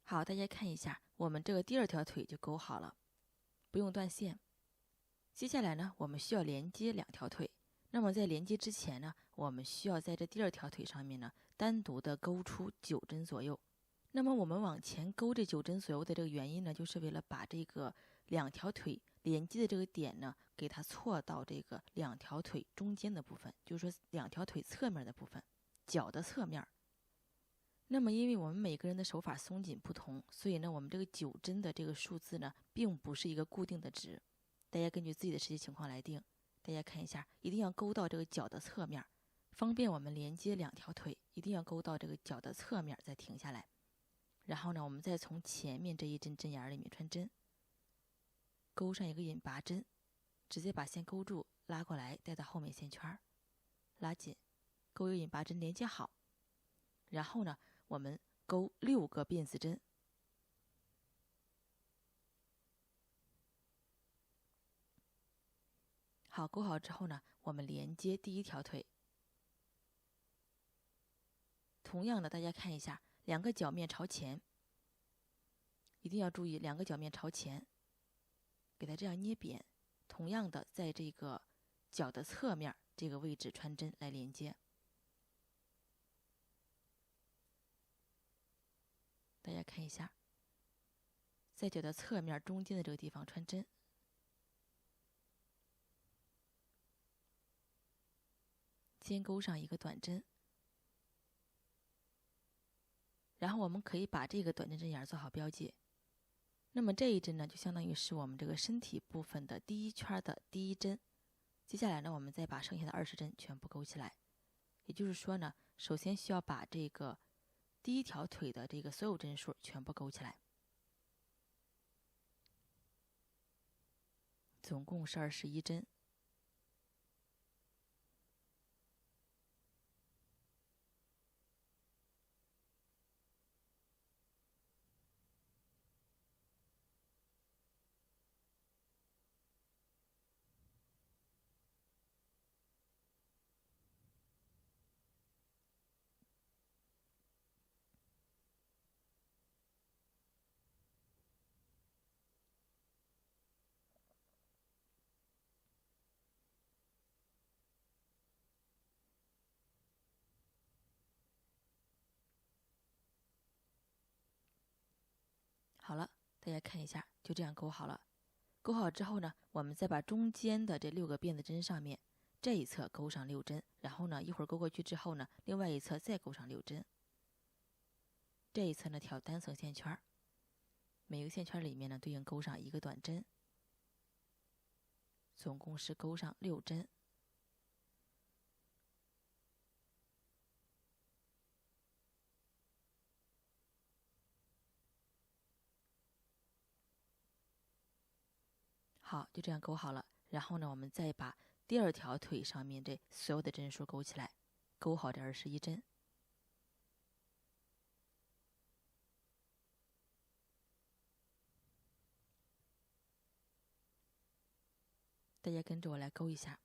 好，大家看一下，我们这个第二条腿就勾好了，不用断线。接下来呢，我们需要连接两条腿。那么在连接之前呢，我们需要在这第二条腿上面呢，单独的勾出9针左右。那么我们往前勾这9针左右的这个原因呢，就是为了把这个两条腿连接的这个点呢，给它错到这个两条腿中间的部分，就是说两条腿侧面的部分，脚的侧面。那么因为我们每个人的手法松紧不同，所以呢，我们这个9针的这个数字呢，并不是一个固定的值，大家根据自己的实际情况来定。大家看一下，一定要勾到这个脚的侧面，方便我们连接两条腿，一定要勾到这个脚的侧面再停下来。然后呢，我们再从前面这一针针眼里面穿针，勾上一个引拔针，直接把线勾住，拉过来带到后面线圈，拉紧，勾一个引拔针连接好。然后呢，我们勾6个辫子针，好，勾好之后呢，我们连接第一条腿。同样的，大家看一下，两个脚面朝前，一定要注意两个脚面朝前，给它这样捏扁。同样的，在这个脚的侧面这个位置穿针来连接。大家看一下，在脚的侧面中间的这个地方穿针，先勾上一个短针，然后我们可以把这个短针针眼做好标记。那么这一针呢，就相当于是我们这个身体部分的第一圈的第一针。接下来呢，我们再把剩下的20针全部勾起来。也就是说呢，首先需要把这个第一条腿的这个所有针数全部勾起来，总共是21针。好了，大家看一下，就这样勾好了。勾好之后呢，我们再把中间的这6个辫子针上面这一侧勾上6针，然后呢，一会儿勾过去之后呢，另外一侧再勾上6针。这一侧呢，挑单层线圈，每个线圈里面呢对应勾上一个短针，总共是勾上6针。好，就这样勾好了。然后呢，我们再把第二条腿上面这所有的针数勾起来，勾好这21针。大家跟着我来勾一下。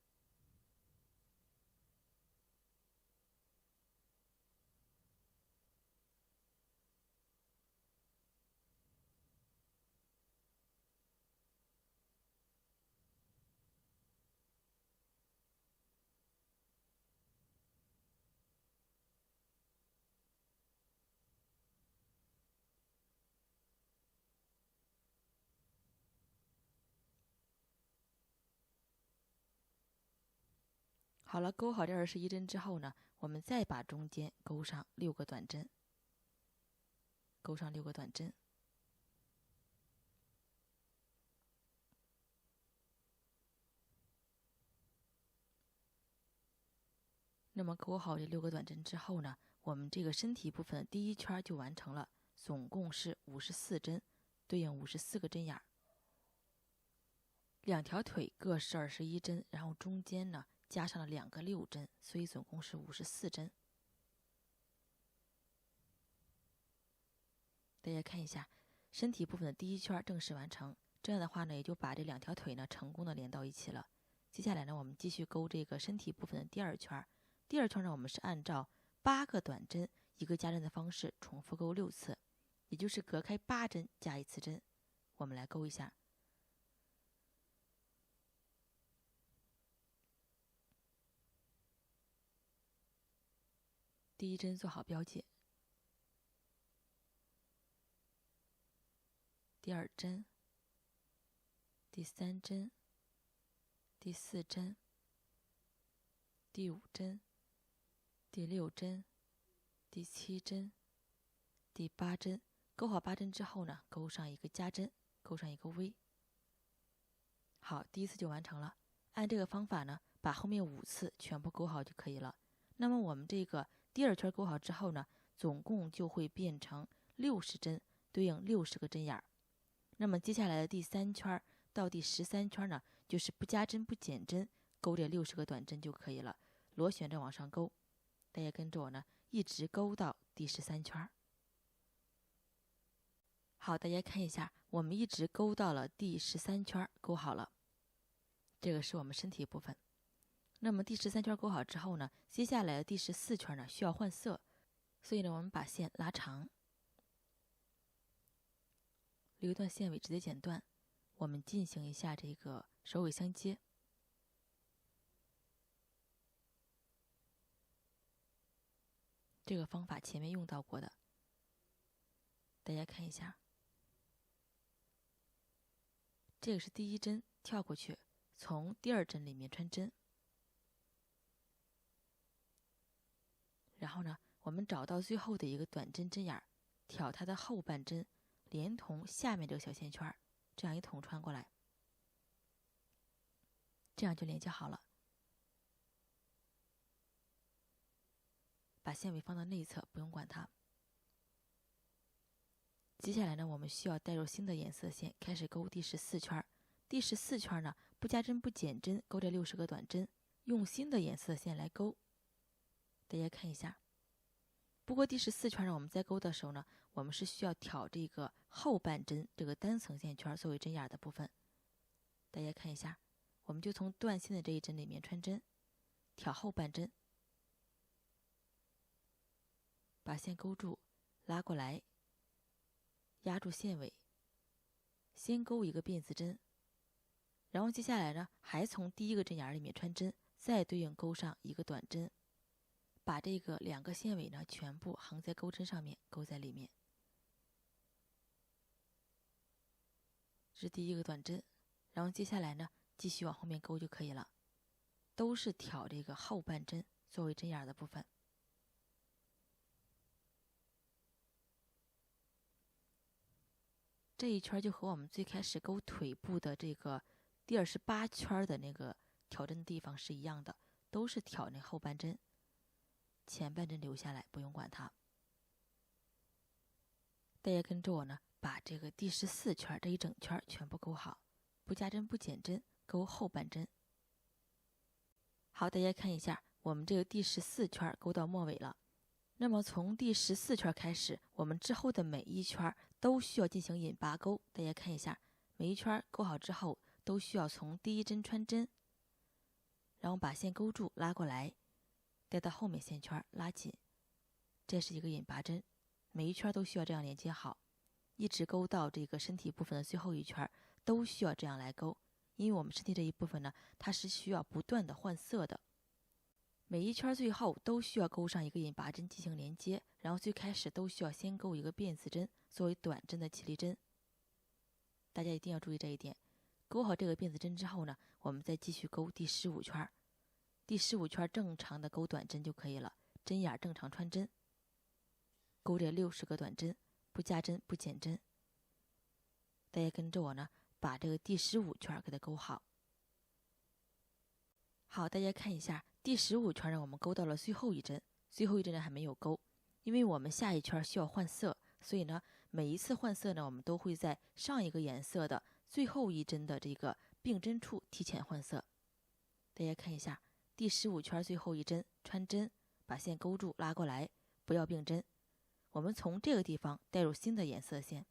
好了，勾好这21针之后呢，我们再把中间勾上6个短针，勾上6个短针。那么勾好这6个短针之后呢，我们这个身体部分第一圈就完成了，总共是54针，对应54个针眼。两条腿各是21针，然后中间呢加上了2个6针，所以总共是54针。大家看一下，身体部分的第一圈正式完成。这样的话呢，也就把这两条腿呢成功的连到一起了。接下来呢，我们继续勾这个身体部分的第二圈。第二圈呢，我们是按照8个短针1个加针的方式重复勾6次。也就是隔开8针加1次针。我们来钩一下。第1针做好标记，第2针，第3针，第4针，第5针，第6针，第7针，第8针。钩好8针之后呢，钩上一个加针，钩上一个 V。好，第1次就完成了。按这个方法呢，把后面5次全部钩好就可以了。那么我们这个第2圈钩好之后呢，总共就会变成60针，对应60个针眼儿。那么接下来的第3圈到第13圈呢，就是不加针不减针，钩这60个短针就可以了，螺旋着往上钩。大家跟着我呢，一直钩到第13圈。好，大家看一下，我们一直钩到了第13圈，钩好了。这个是我们身体部分。那么第13圈钩好之后呢，接下来的第14圈呢需要换色，所以呢，我们把线拉长，留一段线尾直接剪断，我们进行一下这个首尾相接。这个方法前面用到过的，大家看一下。这个是第1针，跳过去，从第2针里面穿针。然后呢，我们找到最后的一个短针针眼儿，挑它的后半针，连同下面这个小线圈，这样一同穿过来，这样就连接好了。把线尾放到内侧，不用管它。接下来呢，我们需要带入新的颜色线，开始钩第14圈。第14圈呢，不加针不减针，钩这60个短针，用新的颜色线来钩。大家看一下。不过第14圈呢，我们在钩的时候呢，我们是需要挑这个后半针这个单层线圈作为针眼的部分。大家看一下，我们就从断线的这一针里面穿针，挑后半针，把线钩住，拉过来，压住线尾，先钩一个辫子针，然后接下来呢，还从第1个针眼里面穿针，再对应钩上一个短针，把这个2个线尾呢全部横在钩针上面，钩在里面。这是第1个短针，然后接下来呢，继续往后面钩就可以了，都是挑这个后半针作为针眼的部分。这一圈就和我们最开始钩腿部的这个第28圈的那个挑针的地方是一样的，都是挑那后半针，前半针留下来，不用管它。大家跟着我呢，把这个第14圈这一整圈全部钩好，不加针不减针，钩后半针。好，大家看一下，我们这个第14圈钩到末尾了。那么从第14圈开始，我们之后的每一圈都需要进行引拔钩。大家看一下，每一圈钩好之后，都需要从第1针穿针，然后把线钩住，拉过来，带到后面线圈拉紧，这是一个引拔针。每一圈都需要这样连接好，一直钩到这个身体部分的最后一圈，都需要这样来钩。因为我们身体这一部分呢，它是需要不断的换色的。每一圈最后都需要钩上一个引拔针进行连接，然后最开始都需要先钩一个辫子针作为短针的起立针。大家一定要注意这一点。钩好这个辫子针之后呢，我们再继续钩第15圈。第15圈正常的钩短针就可以了，针眼正常穿针，钩这60个短针，不加针不减针。大家跟着我呢，把这个第15圈给它钩好。好，大家看一下，第15圈呢，我们钩到了最后一针，最后一针呢还没有钩，因为我们下一圈需要换色，所以呢，每一次换色呢，我们都会在上一个颜色的最后一针的这个并针处提前换色。大家看一下，第15圈最后一针穿针，把线钩住，拉过来，不要并针。我们从这个地方带入新的颜色线，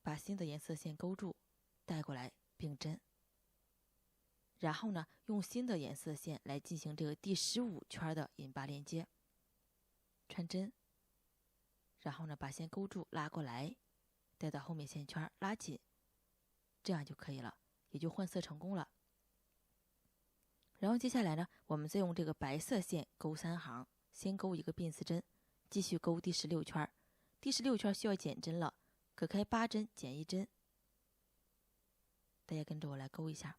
把新的颜色线钩住，带过来并针。然后呢，用新的颜色线来进行这个第15圈的引拔连接，穿针，然后呢把线勾住，拉过来，带到后面线圈拉紧，这样就可以了，也就换色成功了。然后接下来呢，我们再用这个白色线勾3行，先勾一个并丝针，继续勾第16圈，第16圈需要减针了，可开8针减1针，大家跟着我来勾一下。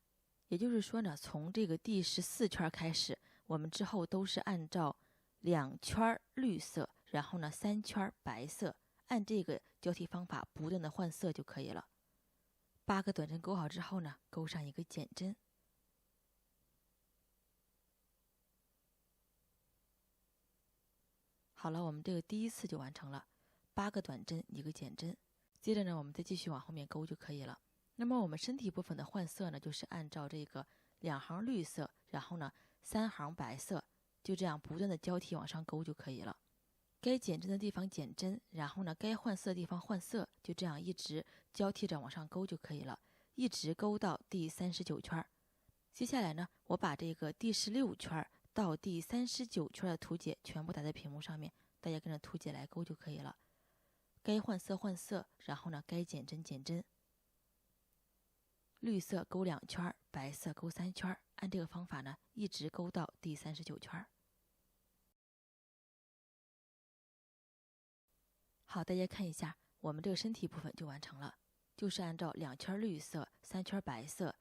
也就是说呢，从这个第14圈开始，我们之后都是按照2圈绿色，然后呢3圈白色，按这个交替方法不断的换色就可以了。8个短针勾好之后呢，勾上一个减针。好了，我们这个第一次就完成了，8个短针1个减针。接着呢，我们再继续往后面勾就可以了。那么我们身体部分的换色呢，就是按照这个2行绿色，然后呢3行白色，就这样不断的交替往上勾就可以了。该减针的地方减针，然后呢该换色的地方换色，就这样一直交替着往上勾就可以了，一直勾到第39圈。接下来呢，我把这个第16圈到第39圈的图解全部打在屏幕上面，大家跟着图解来勾就可以了。该换色换色，然后呢该减针减针。绿色勾2圈，白色勾3圈，按这个方法呢一直勾到第39圈。好，大家看一下，我们这个身体部分就完成了，就是按照2圈绿色3圈白色，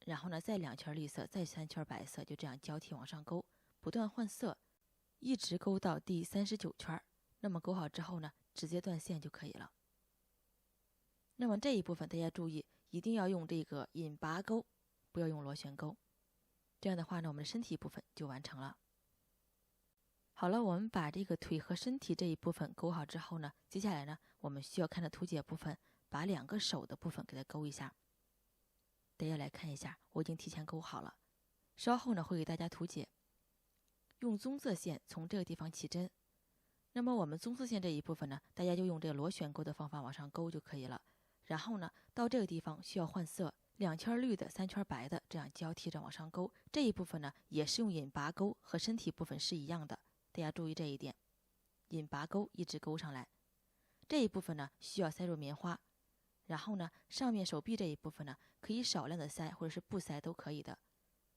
然后呢再2圈绿色再3圈白色，就这样交替往上勾，不断换色，一直勾到第39圈。那么勾好之后呢，直接断线就可以了。那么这一部分大家注意，一定要用这个引拔钩，不要用螺旋钩。这样的话呢，我们的身体部分就完成了。好了，我们把这个腿和身体这一部分勾好之后呢，接下来呢，我们需要看的图解部分，把2个手的部分给它勾一下。大家来看一下，我已经提前勾好了，稍后呢会给大家图解。用棕色线从这个地方起针，那么我们棕色线这一部分呢，大家就用这个螺旋钩的方法往上勾就可以了。然后呢，到这个地方需要换色，2圈绿的3圈白的，这样交替着往上勾。这一部分呢，也是用引拔钩，和身体部分是一样的，大家注意这一点。引拔钩一直勾上来，这一部分呢需要塞入棉花，然后呢上面手臂这一部分呢可以少量的塞或者是不塞都可以的。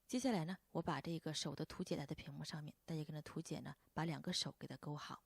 接下来呢，我把这个手的图解打在屏幕上面，大家跟着图解呢把2个手给它勾好。